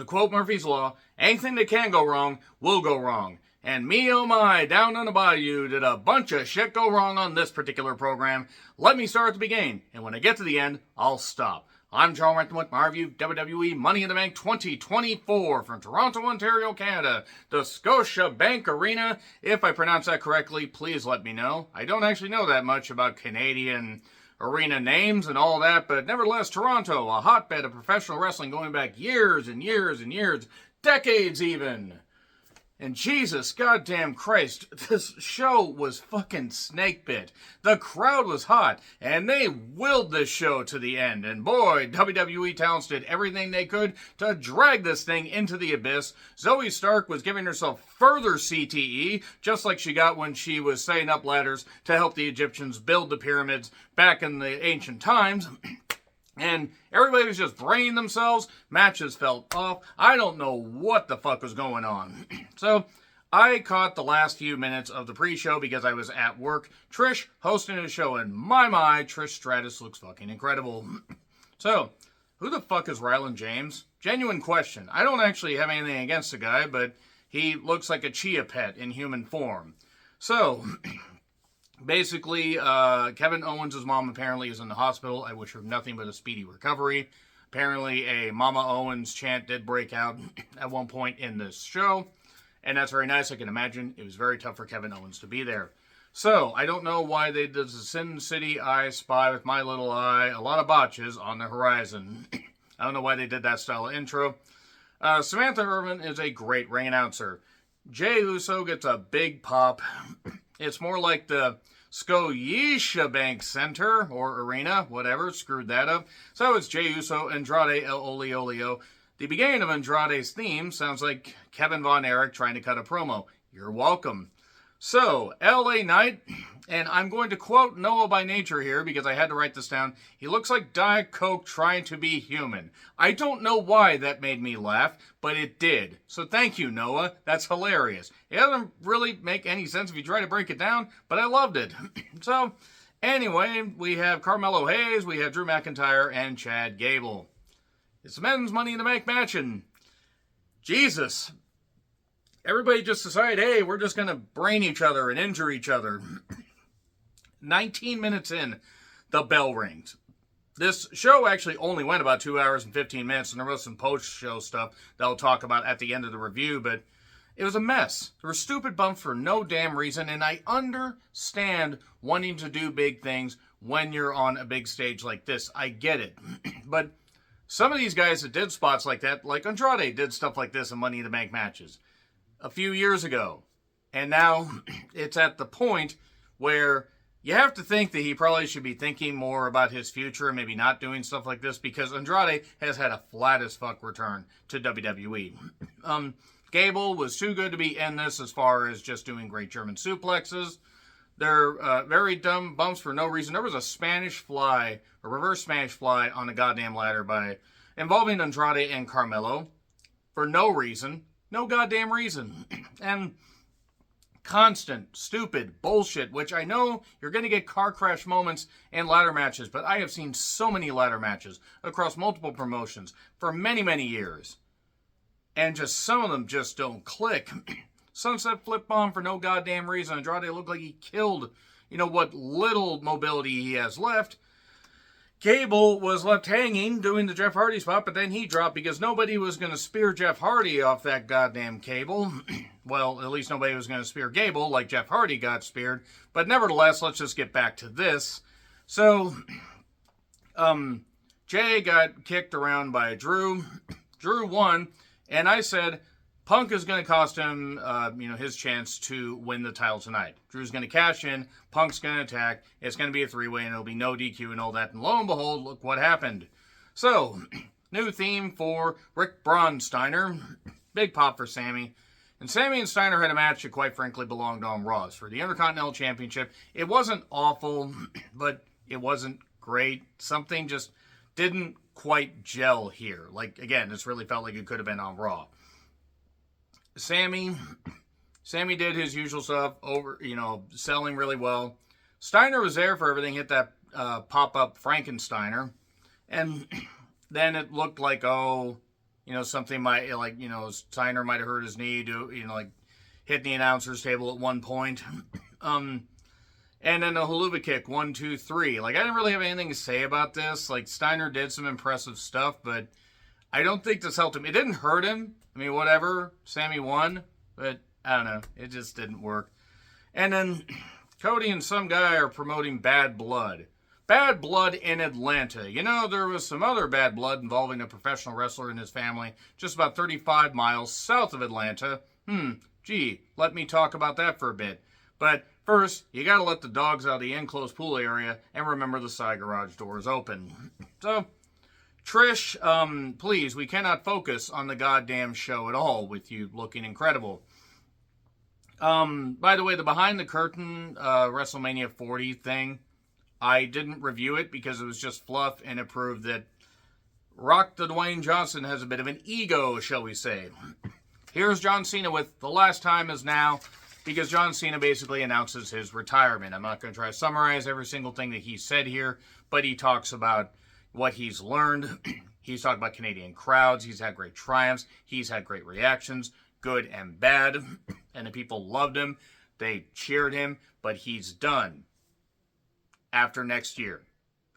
To quote Murphy's Law, anything that can go wrong will go wrong. And me oh my, down on the bayou did a bunch of shit go wrong on this particular program. Let me start at the beginning, and when I get to the end, I'll stop. I'm John Renton with my review of WWE Money in the Bank 2024 from Toronto, Ontario, Canada, the Scotia Bank Arena. If I pronounce that correctly, please let me know. I don't actually know that much about Canadian arena names and all that, but nevertheless, Toronto, a hotbed of professional wrestling going back years and years and years, decades even. And Jesus goddamn Christ, this show was fucking snake bit. The crowd was hot, and they willed this show to the end. And boy, WWE talents did everything they could to drag this thing into the abyss. Zoe Stark was giving herself further CTE, just like she got when she was setting up ladders to help the Egyptians build the pyramids back in the ancient times. And everybody was just braying themselves. Matches felt off. I don't know what the fuck was going on. So, I caught the last few minutes of the pre-show because I was at work. Trish hosting a show, and my, Trish Stratus looks fucking incredible. So, who the fuck is Ryland James? Genuine question. I don't actually have anything against the guy, but he looks like a chia pet in human form. So, basically, Kevin Owens' mom apparently is in the hospital. I wish her nothing but a speedy recovery. Apparently, a Mama Owens chant did break out at one point in this show. And that's very nice. I can imagine it was very tough for Kevin Owens to be there. So, I don't know why they did the Sin City I Spy with My Little Eye. A lot of botches on the horizon. I don't know why they did that style of intro. Samantha Irvin is a great ring announcer. Jey Uso gets a big pop. It's more like the Scotia Bank Center or Arena, whatever, screwed that up. So it's Jey Uso, Andrade, El Oli Olio. The beginning of Andrade's theme sounds like Kevin Von Erich trying to cut a promo. You're welcome. So, LA Knight, and I'm going to quote Noah by nature here because I had to write this down. He looks like Diet Coke trying to be human. I don't know why that made me laugh, but it did. So thank you, Noah. That's hilarious. It doesn't really make any sense if you try to break it down, but I loved it. So, anyway, we have Carmelo Hayes, we have Drew McIntyre, and Chad Gable. It's the men's Money in the Bank match, and Jesus, everybody just decided, hey, we're just going to brain each other and injure each other. 19 minutes in, the bell rings. This show actually only went about 2 hours and 15 minutes, and there was some post-show stuff that I'll talk about at the end of the review, but it was a mess. There were stupid bumps for no damn reason, and I understand wanting to do big things when you're on a big stage like this. I get it. But some of these guys that did spots like that, like Andrade did stuff like this in Money in the Bank matches a few years ago. And now it's at the point where you have to think that he probably should be thinking more about his future and maybe not doing stuff like this because Andrade has had a flat as fuck return to WWE. Gable was too good to be in this as far as just doing great German suplexes. They're very dumb bumps for no reason. There was a Spanish fly, a reverse Spanish fly on the goddamn ladder involving Andrade and Carmelo for no reason. No goddamn reason. And constant, stupid bullshit, which I know you're going to get car crash moments in ladder matches, but I have seen so many ladder matches across multiple promotions for many, many years. And just some of them just don't click. Sunset flip bomb for no goddamn reason. Andrade looked like he killed, what little mobility he has left. Gable was left hanging doing the Jeff Hardy spot, but then he dropped because nobody was going to spear Jeff Hardy off that goddamn cable. Well, at least nobody was going to spear Gable like Jeff Hardy got speared. But nevertheless, let's just get back to this. So, Jay got kicked around by Drew. Drew won, and I said Punk is going to cost him, his chance to win the title tonight. Drew's going to cash in. Punk's going to attack. It's going to be a three-way, and it'll be no DQ and all that. And lo and behold, look what happened. So, new theme for Rick Braunsteiner. Big pop for Sammy. And Sammy and Steiner had a match that quite frankly belonged on Raw. For the Intercontinental Championship, it wasn't awful, but it wasn't great. Something just didn't quite gel here. Like, again, this really felt like it could have been on Raw. Sammy did his usual stuff, selling really well. Steiner was there for everything, hit that pop-up Frankensteiner. And then it looked like, something might, Steiner might have hurt his knee, hit the announcer's table at one point. And then a haluva kick, 1, 2, 3. I didn't really have anything to say about this. Steiner did some impressive stuff, but I don't think this helped him. It didn't hurt him. I mean, whatever. Sammy won, but I don't know. It just didn't work. And then Cody and some guy are promoting Bad Blood. Bad Blood in Atlanta. There was some other bad blood involving a professional wrestler and his family just about 35 miles south of Atlanta. Gee, let me talk about that for a bit. But first, you gotta let the dogs out of the enclosed pool area and remember the side garage door is open. So, Trish, please, we cannot focus on the goddamn show at all with you looking incredible. By the way, the behind the curtain WrestleMania 40 thing, I didn't review it because it was just fluff, and it proved that Rock the Dwayne Johnson has a bit of an ego, shall we say. Here's John Cena with "The Last Time Is Now," because John Cena basically announces his retirement. I'm not going to try to summarize every single thing that he said here, but he talks about what he's learned. He's talked about Canadian crowds. He's had great triumphs. He's had great reactions, good and bad, and the people loved him. They cheered him, but he's done after next year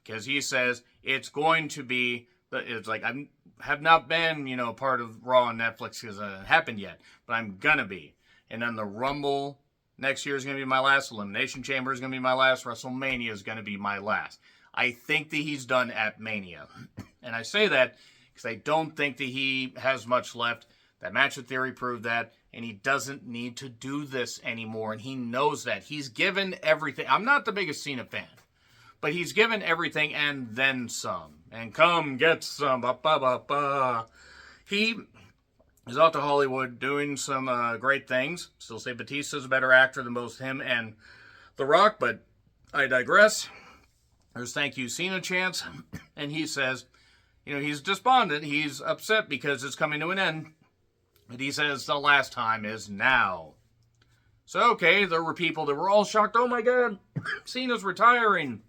because he says it's going to be, it's like, I have not been, part of Raw on Netflix because it hasn't happened yet, but I'm gonna be. And then the Rumble next year is going to be my last. Elimination Chamber is going to be my last. WrestleMania is going to be my last. I think that he's done at Mania. And I say that because I don't think that he has much left. That match with Theory proved that. And he doesn't need to do this anymore. And he knows that. He's given everything. I'm not the biggest Cena fan. But he's given everything and then some. And come get some. Ba, ba, ba, ba. He is off to Hollywood doing some great things. Still say Batista's a better actor than both him and The Rock, but I digress. There's Thank You Cena chants, and he says, he's despondent, he's upset because it's coming to an end, but he says the last time is now. So, okay, there were people that were all shocked, oh my god, Cena's retiring.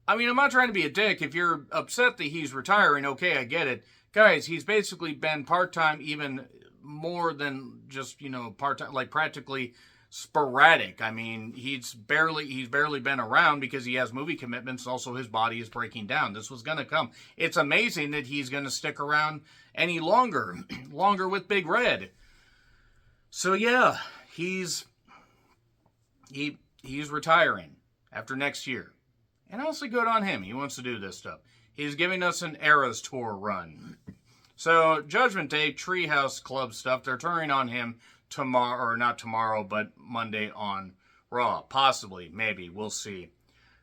I mean, I'm not trying to be a dick. If you're upset that he's retiring, okay, I get it. Guys, he's basically been part-time even more than just, part-time, practically sporadic. I mean, he's barely been around because he has movie commitments. Also, his body is breaking down. This was going to come. It's amazing that he's going to stick around any longer with Big Red. So, yeah, he's retiring after next year. And also good on him. He wants to do this stuff. He's giving us an Eras Tour run. So, Judgment Day, Treehouse Club stuff, they're turning on him tomorrow, or not tomorrow, but Monday on Raw. Possibly, maybe, we'll see.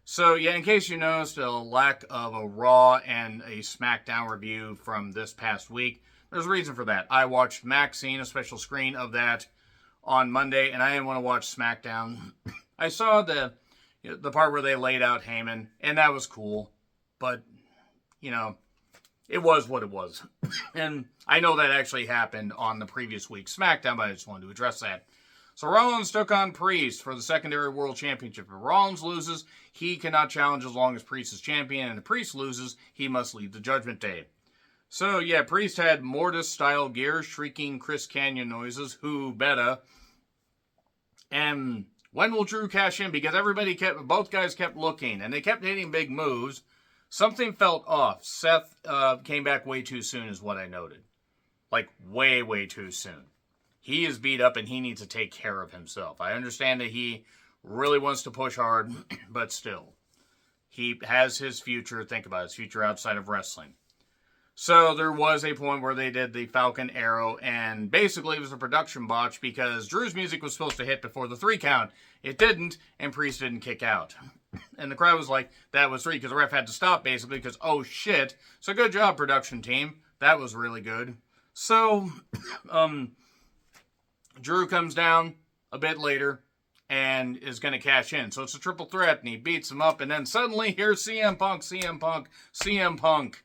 So, yeah, in case you noticed a lack of a Raw and a SmackDown review from this past week, there's a reason for that. I watched Maxine, a special screen of that, on Monday, and I didn't want to watch SmackDown. I saw the part where they laid out Heyman, and that was cool, but it was what it was. And I know that actually happened on the previous week's SmackDown, but I just wanted to address that. So Rollins took on Priest for the secondary World Championship. If Rollins loses, he cannot challenge as long as Priest is champion, and if Priest loses, he must leave the Judgment Day. So yeah, Priest had Mortis-style gear, shrieking Chris Canyon noises, who betta. And when will Drew cash in? Because both guys kept looking, and they kept hitting big moves. Something felt off. Seth came back way too soon is what I noted. Way, way too soon. He is beat up and he needs to take care of himself. I understand that he really wants to push hard, but still. He has his future. Think about his future outside of wrestling. So there was a point where they did the Falcon Arrow, and basically it was a production botch because Drew's music was supposed to hit before the 3 count. It didn't, and Priest didn't kick out. And the crowd was like, that was 3, because the ref had to stop, basically, because, oh, shit. So good job, production team. That was really good. So, Drew comes down a bit later and is going to cash in. So it's a triple threat, and he beats him up, and then suddenly, here's CM Punk.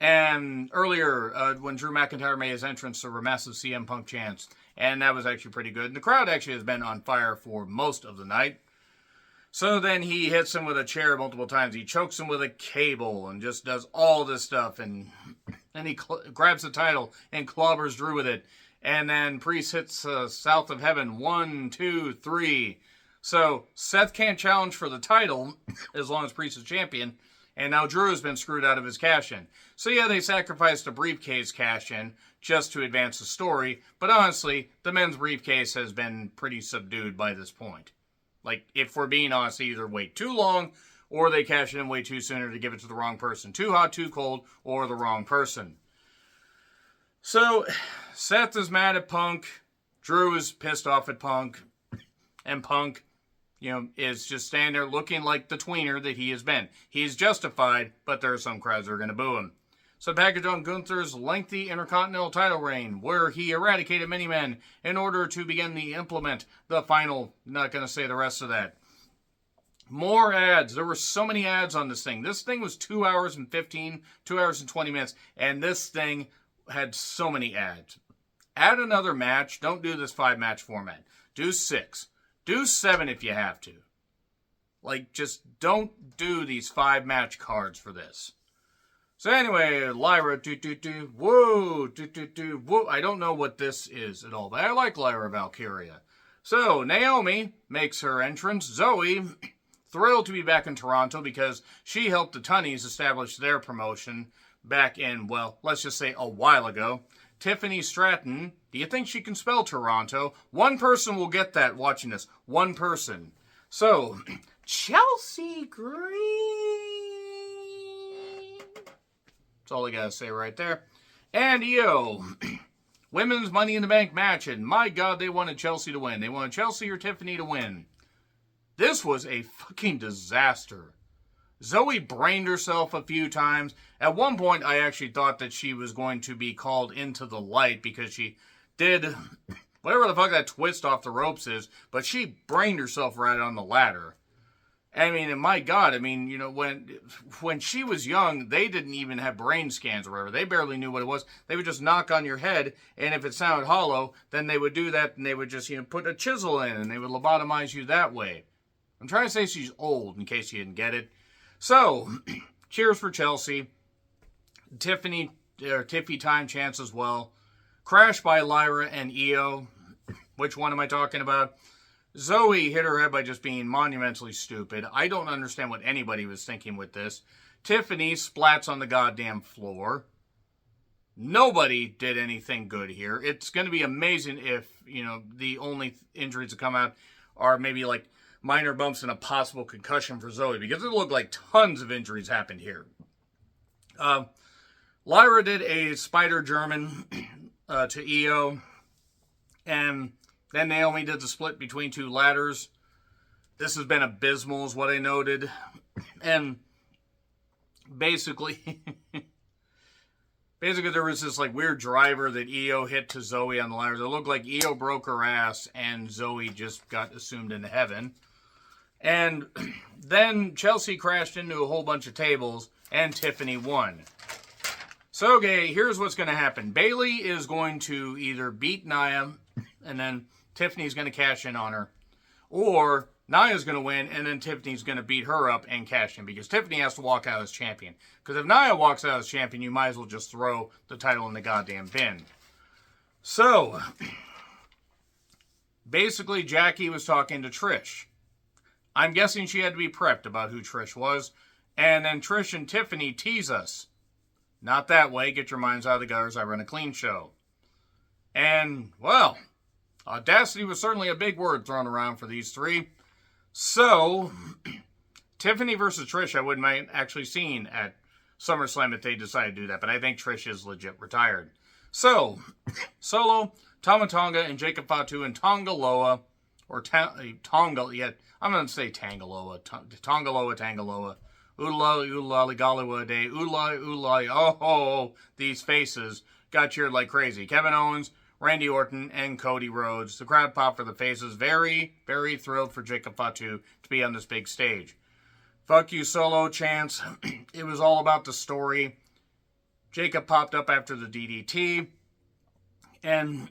And earlier, when Drew McIntyre made his entrance, there were massive CM Punk chants, and that was actually pretty good. And the crowd actually has been on fire for most of the night. So then he hits him with a chair multiple times. He chokes him with a cable and just does all this stuff. And and he grabs the title and clobbers Drew with it. And then Priest hits South of Heaven. 1, 2, 3. So Seth can't challenge for the title as long as Priest is champion. And now Drew has been screwed out of his cash-in. So yeah, they sacrificed a briefcase cash-in just to advance the story. But honestly, the men's briefcase has been pretty subdued by this point. Like, if we're being honest, they either wait too long or they cash it in way too sooner to give it to the wrong person. Too hot, too cold, or the wrong person. So, Seth is mad at Punk. Drew is pissed off at Punk. And Punk, is just standing there looking like the tweener that he has been. He's justified, but there are some crowds that are going to boo him. So package on Gunther's lengthy Intercontinental title reign, where he eradicated many men in order to begin to implement the final. Not going to say the rest of that. More ads. There were so many ads on this thing. This thing was 2 hours and 2 hours and 20 minutes, and this thing had so many ads. Add another match. Don't do this 5-match format. Do 6. Do 7 if you have to. Like, just don't do these 5-match cards for this. So anyway, Lyra, whoa, whoa. I don't know what this is at all, but I like Lyra Valkyria. So, Naomi makes her entrance. Zoe, thrilled to be back in Toronto because she helped the Tunnies establish their promotion back in, well, let's just say a while ago. Tiffany Stratton, do you think she can spell Toronto? One person will get that watching this. One person. So, Chelsea Green. That's all I gotta say right there. And women's Money in the Bank match, and my God, they wanted Chelsea to win. They wanted Chelsea or Tiffany to win. This was a fucking disaster. Zoe brained herself a few times. At one point, I actually thought that she was going to be called into the light because she did whatever the fuck that twist off the ropes is, but she brained herself right on the ladder. I mean, and my God, when she was young, they didn't even have brain scans or whatever. They barely knew what it was. They would just knock on your head, and if it sounded hollow, then they would do that, and they would just, put a chisel in, and they would lobotomize you that way. I'm trying to say she's old, in case you didn't get it. So, cheers for Chelsea. Tiffy time chance as well. Crash by Lyra and Io. Which one am I talking about? Zoe hit her head by just being monumentally stupid. I don't understand what anybody was thinking with this. Tiffany splats on the goddamn floor. Nobody did anything good here. It's going to be amazing if, the only injuries that come out are maybe like minor bumps and a possible concussion for Zoe, because it looked like tons of injuries happened here. Lyra did a Spider German to Io, and then Naomi did the split between two ladders. This has been abysmal, is what I noted. And basically, there was this weird driver that Io hit to Zoe on the ladders. It looked like Io broke her ass and Zoe just got assumed into heaven. And then Chelsea crashed into a whole bunch of tables and Tiffany won. So, okay, here's what's going to happen. Bayley is going to either beat Nia, and then Tiffany's going to cash in on her. Or Nia's going to win, and then Tiffany's going to beat her up and cash in, because Tiffany has to walk out as champion. Because if Nia walks out as champion, you might as well just throw the title in the goddamn bin. So, basically, Jackie was talking to Trish. I'm guessing she had to be prepped about who Trish was. And then Trish and Tiffany tease us. Not that way. Get your minds out of the gutters. I run a clean show. And, well, audacity was certainly a big word thrown around for these three. So, Tiffany versus Trish I wouldn't mind actually seeing at SummerSlam if they decide to do that. But I think Trish is legit retired. So, Solo, Tama Tonga, and Jacob Fatu and Tongaloa. Or Tonga, yeah, I'm going to say Tangaloa. Tangaloa. Oolali, oolali, galiwa day. Oolali, oh, these faces got cheered like crazy. Kevin Owens, Randy Orton, and Cody Rhodes. The crowd popped for the faces. Very, very thrilled for Jacob Fatu to be on this big stage. Fuck you, Solo chants. It was all about the story. Jacob popped up after the DDT. And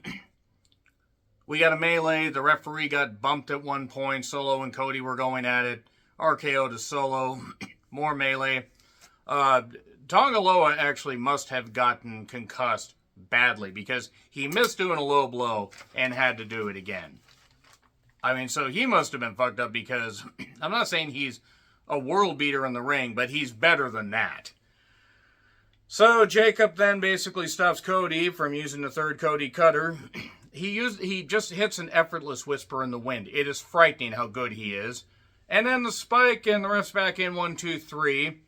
we got a melee. The referee got bumped at one point. Solo and Cody were going at it. RKO to Solo. More melee. Tongaloa actually must have gotten concussed badly because he missed doing a low blow and had to do it again. I mean, so he must have been fucked up because I'm not saying he's a world beater in the ring, but he's better than that. So Jacob then basically stops Cody from using the third Cody cutter. He just hits an effortless whisper in the wind. It is frightening how good he is. And then the spike and the ref's back in 1, 2, 3.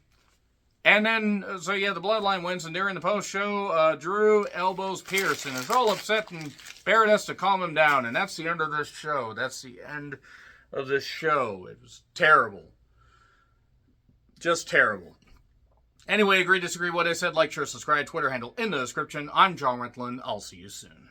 And then, so yeah, the Bloodline wins, and during the post-show, Drew elbows Pierce, and is all upset, and Barrett has to calm him down, and that's the end of this show. That's the end of this show. It was terrible. Just terrible. Anyway, agree, disagree, what I said, like, share, subscribe, Twitter handle in the description. I'm John Rentlin. I'll see you soon.